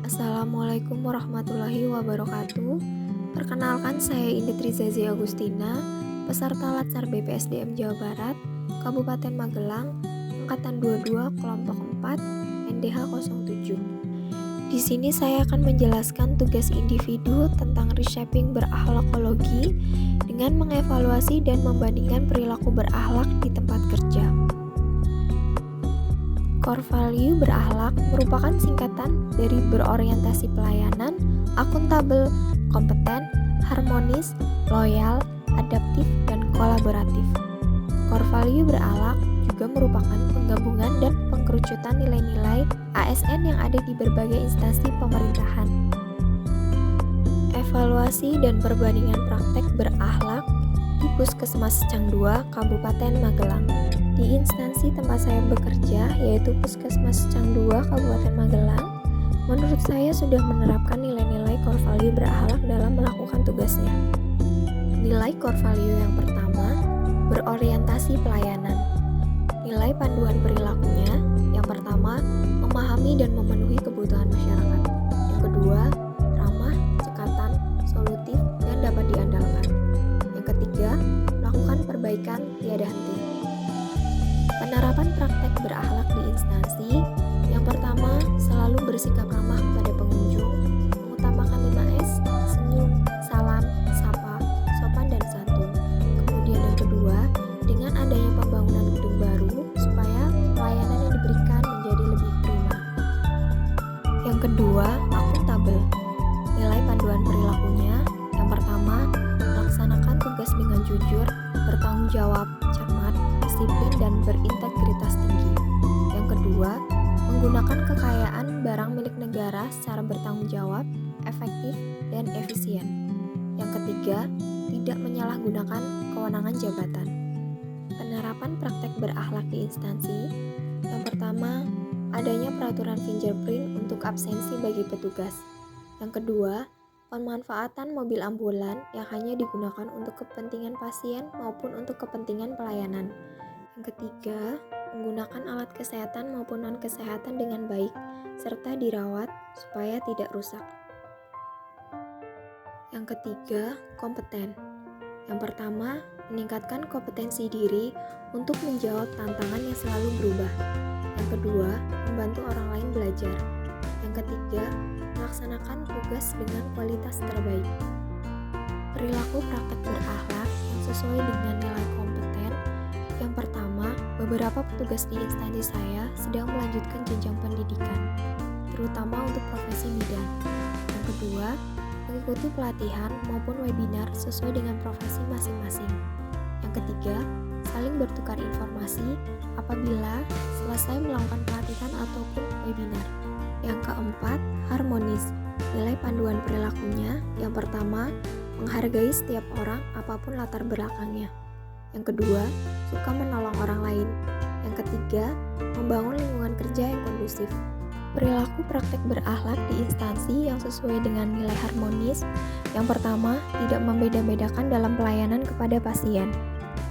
Assalamualaikum warahmatullahi wabarakatuh. Perkenalkan, saya Indi Trizazi Agustina, peserta Latsar BPSDM Jawa Barat, Kabupaten Magelang, Angkatan 22, Kelompok 4, NDH 07. Di sini saya akan menjelaskan tugas individu tentang reshaping berakhlakologi dengan mengevaluasi dan membandingkan perilaku berakhlak di tempat kerja. Core value berakhlak merupakan singkatan dari berorientasi pelayanan, akuntabel, kompeten, harmonis, loyal, adaptif, dan kolaboratif. Core value berakhlak juga merupakan penggabungan dan pengkerucutan nilai-nilai ASN yang ada di berbagai instansi pemerintahan. Evaluasi dan perbandingan praktek berakhlak di Puskesmas Cangdua, Kabupaten Magelang. Di instansi tempat saya bekerja, yaitu Puskesmas Cangdua, Kabupaten Magelang, menurut saya sudah menerapkan nilai-nilai core value berakhlak dalam melakukan tugasnya. Nilai core value yang pertama, berorientasi pelayanan. Nilai panduan perilakunya, yang pertama, memahami dan memenuhi kebutuhan masyarakat. Yang kedua, ramah, cekatan, solutif, dan dapat diandalkan. Yang ketiga, melakukan perbaikan tiada henti. Penerapan praktek berakhlak di instansi, yang pertama, selalu bersikap ramah kepada pengunjung, mengutamakan 5S, senyum, salam, sapa, sopan, dan santun. Kemudian yang kedua, dengan adanya pembangunan gedung baru, supaya pelayanan yang diberikan menjadi lebih prima. Yang kedua, akuntabel. Nilai panduan perilakunya, yang pertama, melaksanakan tugas dengan jujur, bertanggung jawab, cermat, disiplin, dan berintegritas tinggi. Yang kedua, menggunakan kekayaan barang milik negara secara bertanggung jawab, efektif, dan efisien. Yang ketiga, tidak menyalahgunakan kewenangan jabatan. Penerapan praktek berakhlak di instansi, yang pertama, adanya peraturan fingerprint untuk absensi bagi petugas. Yang kedua, pemanfaatan mobil ambulan yang hanya digunakan untuk kepentingan pasien maupun untuk kepentingan pelayanan. Yang ketiga, menggunakan alat kesehatan maupun non-kesehatan dengan baik, serta dirawat supaya tidak rusak. Yang ketiga, kompeten. Yang pertama, meningkatkan kompetensi diri untuk menjawab tantangan yang selalu berubah. Yang kedua, membantu orang lain belajar. Yang ketiga, melaksanakan tugas dengan kualitas terbaik. Perilaku praktek berakhlak yang sesuai dengan nilai kompeten. Yang pertama, beberapa petugas di instansi saya sedang melanjutkan jenjang pendidikan, terutama untuk profesi bidan. Yang kedua, mengikuti pelatihan maupun webinar sesuai dengan profesi masing-masing. Yang ketiga, saling bertukar informasi apabila selesai melakukan pelatihan ataupun webinar. Yang keempat, harmonis. Nilai panduan perilakunya, yang pertama, menghargai setiap orang apapun latar belakangnya. Yang kedua, suka menolong orang lain. Yang ketiga, membangun lingkungan kerja yang kondusif. Perilaku praktek berakhlak di instansi yang sesuai dengan nilai harmonis. Yang pertama, tidak membeda-bedakan dalam pelayanan kepada pasien.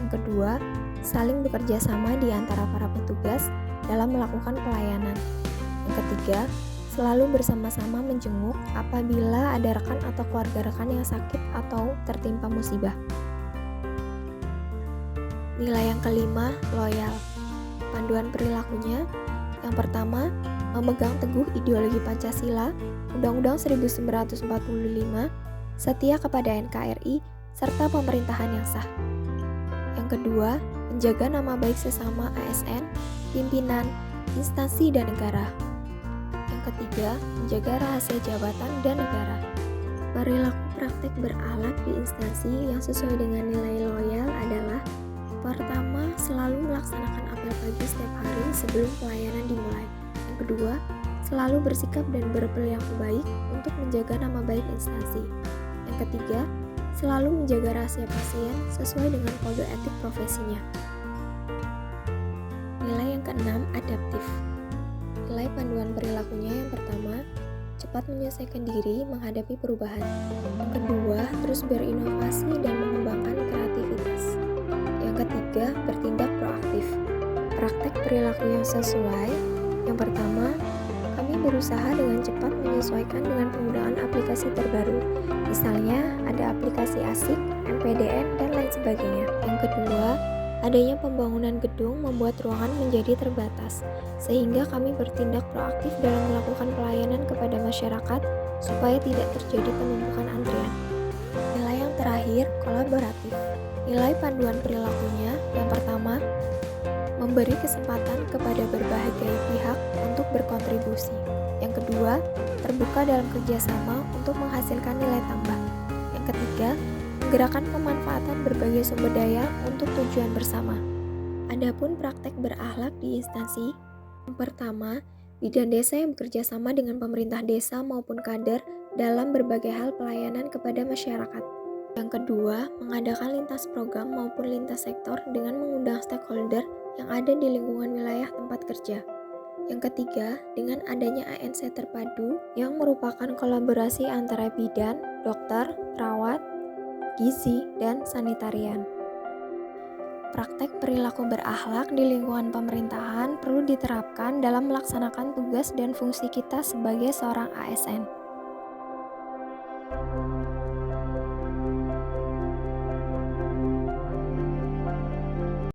Yang kedua, saling bekerja sama di antara para petugas dalam melakukan pelayanan. Yang ketiga, selalu bersama-sama menjenguk apabila ada rekan atau keluarga rekan yang sakit atau tertimpa musibah. Nilai yang kelima, loyal. Panduan perilakunya, yang pertama, memegang teguh ideologi Pancasila, Undang-Undang 1945, setia kepada NKRI, serta pemerintahan yang sah. Yang kedua, menjaga nama baik sesama ASN, pimpinan, instansi, dan negara. Yang ketiga, menjaga rahasia jabatan dan negara. Perilaku praktek berakhlak di instansi yang sesuai dengan nilai loyal adalah: pertama, selalu melaksanakan apel pagi setiap hari sebelum pelayanan dimulai. Yang kedua, selalu bersikap dan berperilaku baik untuk menjaga nama baik instansi. Yang ketiga, selalu menjaga rahasia pasien sesuai dengan kode etik profesinya. Nilai yang keenam, adaptif. Nilai panduan perilakunya, yang pertama, cepat menyelesaikan diri menghadapi perubahan. Yang kedua, terus berinovasi dan mengembangkan kreativitas. Yang ketiga, bertindak proaktif. Praktek perilaku yang sesuai. Yang pertama, kami berusaha dengan cepat menyesuaikan dengan penggunaan aplikasi terbaru. Misalnya, ada aplikasi ASIK, MPDN, dan lain sebagainya. Yang kedua, adanya pembangunan gedung membuat ruangan menjadi terbatas, sehingga kami bertindak proaktif dalam melakukan pelayanan kepada masyarakat supaya tidak terjadi penumpukan antrian. Nilai yang terakhir, kolaboratif. Nilai panduan perilakunya, yang pertama, memberi kesempatan kepada berbagai pihak untuk berkontribusi. Yang kedua, terbuka dalam kerjasama untuk menghasilkan nilai tambah. Yang ketiga, menggerakkan pemanfaatan berbagai sumber daya untuk tujuan bersama. Adapun praktek berakhlak di instansi, yang pertama, bidan desa yang bekerja sama dengan pemerintah desa maupun kader dalam berbagai hal pelayanan kepada masyarakat. Yang kedua, mengadakan lintas program maupun lintas sektor dengan mengundang stakeholder yang ada di lingkungan wilayah tempat kerja. Yang ketiga, dengan adanya ANC terpadu yang merupakan kolaborasi antara bidan, dokter, perawat, gizi, dan sanitarian. Praktek perilaku berakhlak di lingkungan pemerintahan perlu diterapkan dalam melaksanakan tugas dan fungsi kita sebagai seorang ASN.